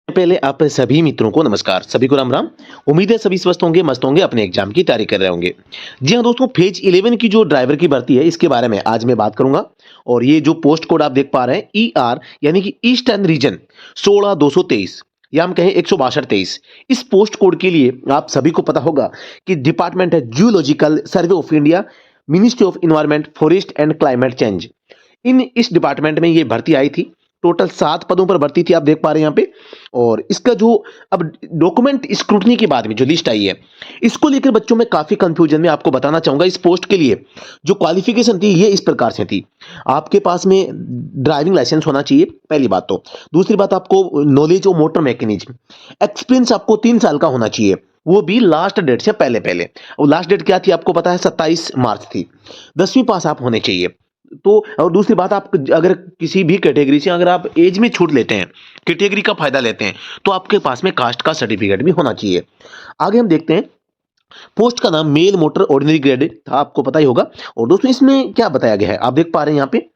पहले आप सभी मित्रों को नमस्कार, सभी को राम राम। उम्मीद है सभी स्वस्थ होंगे, मस्त होंगे, अपने एग्जाम की तैयारी कर रहे होंगे। जी हाँ दोस्तों, फेज 11 की जो ड्राइवर की भर्ती है इसके बारे में आज मैं बात करूंगा। और ये जो पोस्ट कोड आप देख पा रहे हैं ER यानी कि ईस्टर्न रीजन 16223 या हम कहें 16223। इस पोस्ट कोड के लिए आप सभी को पता होगा कि डिपार्टमेंट है geological survey of India, ministry of environment, forest and climate change. इस डिपार्टमेंट में ये भर्ती आई थी। टोटल 7 पदों पर भर्ती थी, आप देख पा रहे हैं यहाँ पे। और इसका जो अब डॉक्यूमेंट स्क्रूटनी के बाद में जो लिस्ट आई है, इसको लेकर बच्चों में काफी कंफ्यूजन में आपको बताना चाहूंगा। इस पोस्ट के लिए जो क्वालिफिकेशन थी ये इस प्रकार से थी। आपके पास में ड्राइविंग लाइसेंस होना चाहिए, पहली बात। तो दूसरी बात, आपको knowledge of motor mechanism, experience आपको 3 साल का होना चाहिए, वो भी लास्ट डेट से पहले पहले। और लास्ट डेट क्या थी आपको पता है, 27 मार्च थी। 10वीं पास आप होने चाहिए। तो और दूसरी बात, आप अगर किसी भी कैटेगरी से अगर आप एज में छूट लेते हैं, कैटेगरी का फायदा लेते हैं, तो आपके पास में कास्ट का सर्टिफिकेट भी होना चाहिए। आगे हम देखते हैं। पोस्ट का नाम मेल मोटर ऑर्डिनरी ग्रेड था, आपको पता ही होगा। और दोस्तों इसमें क्या बताया गया है आप देख पा रहे हैं यहाँ पे।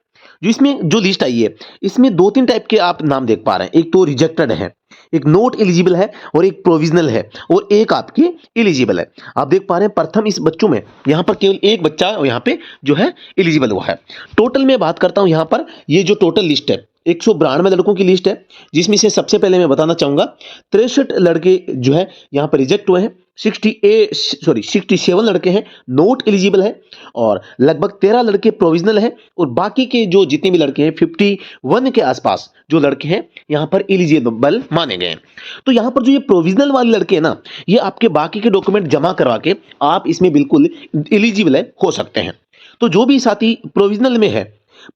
जो इसमें जो लिस्ट आई है, इसमें 2-3 टाइप के आप नाम देख पा रहे हैं। एक तो रिजेक्टेड है, एक नॉट एलिजिबल है, और एक प्रोविजनल है, और एक आपकी एलिजिबल है। आप देख पा रहे हैं प्रथम इस बच्चों में यहाँ पर केवल एक बच्चा यहाँ पे जो है एलिजिबल हुआ है। टोटल में बात करता हूँ यहाँ पर, ये जो टोटल लिस्ट है 192 लड़कों की लिस्ट है, जिसमें से सबसे पहले मैं बताना चाहूंगा 63 लड़के जो है यहाँ पर रिजेक्ट हुए हैं। 67 लड़के हैं नोट एलिजिबल है, और लगभग 13 लड़के प्रोविजनल हैं, और बाकी के जो जितने भी लड़के हैं 51 के आसपास जो लड़के हैं यहाँ पर एलिजिबल माने गए हैं। तो यहाँ पर जो ये प्रोविजनल वाले लड़के हैं ना, ये आपके बाकी के डॉक्यूमेंट जमा करवा के आप इसमें बिल्कुल एलिजिबल हो सकते हैं। तो जो भी साथी प्रोविजनल में है,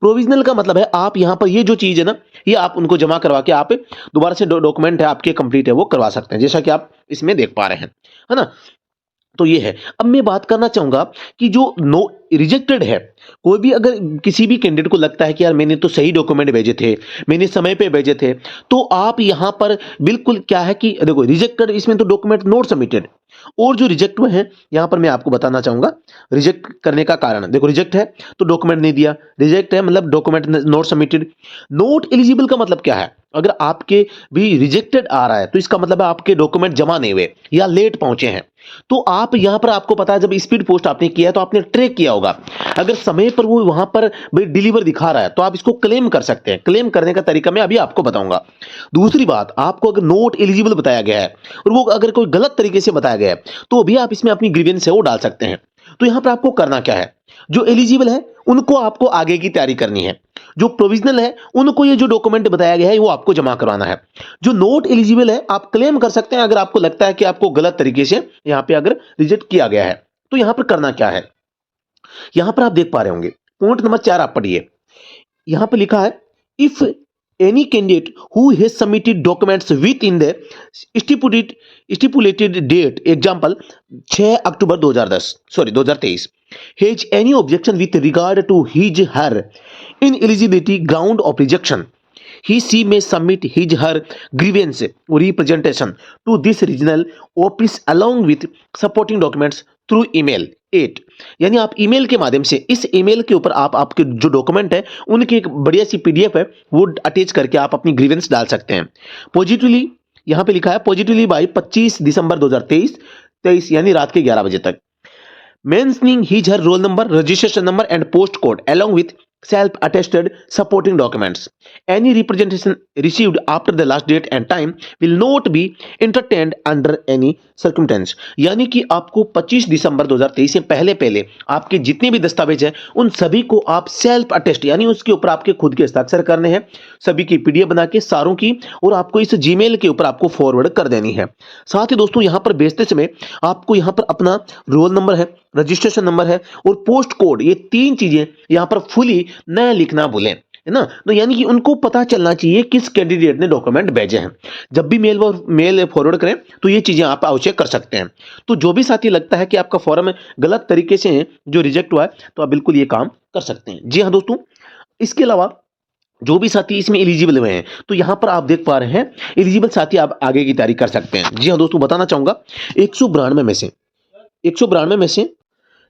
प्रोविजनल का मतलब है आप यहाँ पर ये जो चीज है ना, ये आप उनको जमा करवा के आप दोबारा से डॉक्यूमेंट है आपके कंप्लीट है वो करवा सकते हैं, जैसा कि आप इसमें देख पा रहे हैं, है ना। तो ये है। अब मैं बात करना चाहूंगा कि जो नो रिजेक्टेड है, कोई भी अगर किसी भी कैंडिडेट को लगता है कि यार मैंने तो सही डॉक्यूमेंट भेजे थे, मैंने समय पे भेजे थे, तो आप यहां पर बिल्कुल क्या है कि देखो रिजेक्टेड, इसमें तो डॉक्यूमेंट नॉट सबमिटेड। और जो रिजेक्ट हुए हैं यहां पर मैं आपको बताना चाहूंगा रिजेक्ट करने का कारण। देखो रिजेक्ट है तो डॉक्यूमेंट नहीं दिया, रिजेक्ट है मतलब document not submitted. Not eligible का मतलब क्या है, अगर आपके भी रिजेक्टेड आ रहा है तो इसका मतलब है आपके डॉक्यूमेंट जमा नहीं हुए या लेट पहुंचे हैं। तो आप यहां पर आपको पता है जब स्पीड पोस्ट आपने किया है तो आपने ट्रैक किया होगा, अगर समय पर वो वहां पर डिलीवर दिखा रहा है तो आप इसको क्लेम कर सकते हैं। क्लेम करने का तरीका मैं अभी आपको बताऊंगा। दूसरी बात, आपको अगर नोट एलिजिबल बताया गया है और वो अगर कोई गलत तरीके से बताया गया है तो भी आप इसमें अपनी ग्रीवेंस है वो डाल सकते हैं। तो यहां पर आपको करना क्या है, जो एलिजिबल है उनको आपको आगे की तैयारी करनी है, जो प्रोविजनल है उनको ये जो डॉक्यूमेंट बताया गया है वो आपको जमा करवाना है। जो नोट एलिजिबल है आप क्लेम कर सकते हैं अगर आपको लगता है कि आपको गलत तरीके से यहां पे अगर रिजेक्ट किया गया है। तो यहां पर करना क्या है, यहां पर आप देख पा रहे होंगे पॉइंट नंबर 4 आप पढ़िए। यहां पर लिखा है, if any candidate who has submitted documents within the stipulated date, example 6 October 2023 has any objection with regard to his her ineligibility ground of rejection, she may submit his her grievance representation to this regional office along with supporting documents through email 8। यानी आप email के माध्यम से, इस email के ऊपर आप आपके जो डॉक्यूमेंट है उनकी एक बढ़िया सी PDF है वो अटैच करके आप अपनी ग्रीवेंस डाल सकते हैं। पॉजिटिवली यहां पे लिखा है पॉजिटिवली बाय 25 दिसंबर 2023 यानी रात के 11 बजे तक, mentioning his her roll number, registration number and post code along with self-attested supporting documents. Any representation received after the last date and time will not be entertained under any circumstance। यानी कि आपको 25 दिसंबर 2023 से पहले पहले आपके जितने भी दस्तावेज हैं उन सभी को आप सेल्फ अटेस्ट यानी उसके ऊपर आपके खुद के हस्ताक्षर करने हैं, सभी की PDF बना के सारों की, और आपको इस जीमेल के ऊपर आपको फॉरवर्ड कर देनी है। साथ ही दोस्तों यहां पर भेजते समय आपको यहां पर अपना रोल नंबर है, रजिस्ट्रेशन नंबर है और पोस्ट कोड, ये 3 चीजें यहां पर फुली न लिखना भूलें, है ना। तो यानी कि उनको पता चलना चाहिए किस कैंडिडेट ने डॉक्यूमेंट भेजे हैं। जब भी मेल फॉरवर्ड करें तो ये चीजें आप आवश्यक कर सकते हैं। तो जो भी साथी लगता है कि आपका फॉर्म गलत तरीके से है जो रिजेक्ट हुआ है, तो आप बिल्कुल ये काम कर सकते हैं। जी हाँ दोस्तों, इसके अलावा जो भी साथी इसमें एलिजिबल हुए हैं तो यहां पर आप देख पा रहे हैं एलिजिबल साथी आप आगे की तैयारी कर सकते हैं। जी हाँ दोस्तों, बताना चाहूंगा 192 में से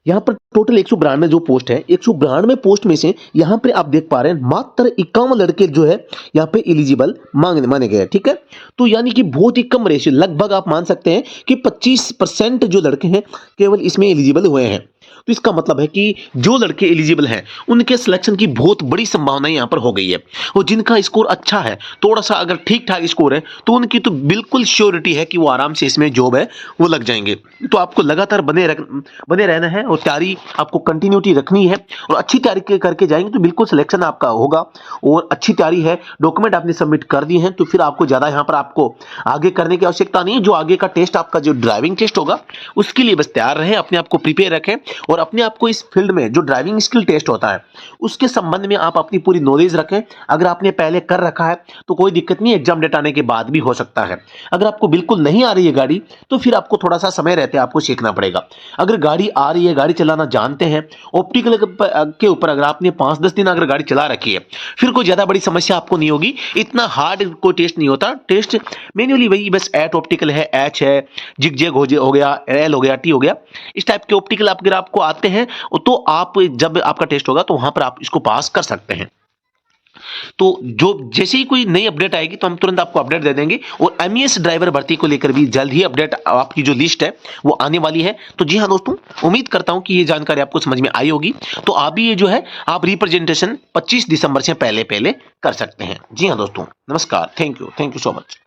यहाँ पर टोटल 192 जो पोस्ट है, 192 पोस्ट में से यहाँ पे आप देख पा रहे हैं मात्र 51 लड़के जो है यहाँ पे एलिजिबल माने गए हैं, ठीक है। तो यानी कि बहुत ही कम रेशियो, लगभग आप मान सकते हैं कि 25% जो लड़के हैं केवल इसमें एलिजिबल हुए हैं। तो इसका मतलब है कि जो लड़के एलिजिबल हैं उनके सिलेक्शन की बहुत बड़ी संभावना यहाँ पर हो गई है, और जिनका स्कोर अच्छा है, थोड़ा सा अगर ठीक ठाक स्कोर है, तो उनकी तो बिल्कुल श्योरिटी है कि वो आराम से इसमें जॉब है वो लग जाएंगे। तो आपको लगातार बने रहना है और तैयारी आपको कंटिन्यूटी रखनी है, और अच्छी तैयारी करके जाएंगे तो बिल्कुल सिलेक्शन आपका होगा। और अच्छी तैयारी है, डॉक्यूमेंट आपने सबमिट कर दिए हैं, तो फिर आपको ज़्यादा यहाँ पर आपको आगे करने की आवश्यकता नहीं है। जो आगे का टेस्ट आपका जो ड्राइविंग टेस्ट होगा उसके लिए बस तैयार रहें, अपने आप को प्रिपेयर रखें, और अपने आप को इस फील्ड में जो ड्राइविंग स्किल टेस्ट होता है उसके संबंध में आप अपनी पूरी नॉलेज रखें। अगर आपने पहले कर रखा है तो कोई दिक्कत नहीं, एग्जाम डेट आने के बाद भी हो सकता है। अगर आपको बिल्कुल नहीं आ रही है गाड़ी, तो फिर आपको थोड़ा सा समय रहते आपको सीखना पड़ेगा। अगर गाड़ी आ रही है, गाड़ी चलाना जानते हैं, ऑप्टिकल के ऊपर अगर आपने 5-10 दिन अगर गाड़ी चला रखी है, फिर कोई ज्यादा बड़ी समस्या आपको नहीं होगी। इतना हार्ड कोई टेस्ट नहीं होता, टेस्ट मैन्युअली वही बस एट ऑप्टिकल है, एच है, जिग जेग हो गया, एल हो गया, टी हो गया, इस टाइप के ऑप्टिकल अगर आपको आते हैं तो आप जब आपका टेस्ट होगा तो वहां पर आप इसको पास कर सकते हैं। तो जो जैसे ही कोई नई अपडेट आएगी तो हम तुरंत आपको अपडेट दे देंगे, और एमईएस ड्राइवर भर्ती को लेकर भी जल्द ही अपडेट आपकी जो लिस्ट है वो आने वाली है। तो जी हाँ दोस्तों, उम्मीद करता हूं कि ये जानकारी आपको समझ में आई होगी। तो आप भी ये जो है आप रिप्रेजेंटेशन 25 दिसंबर से पहले कर सकते हैं। जी हाँ दोस्तों, नमस्कार, थैंक यू सो मच।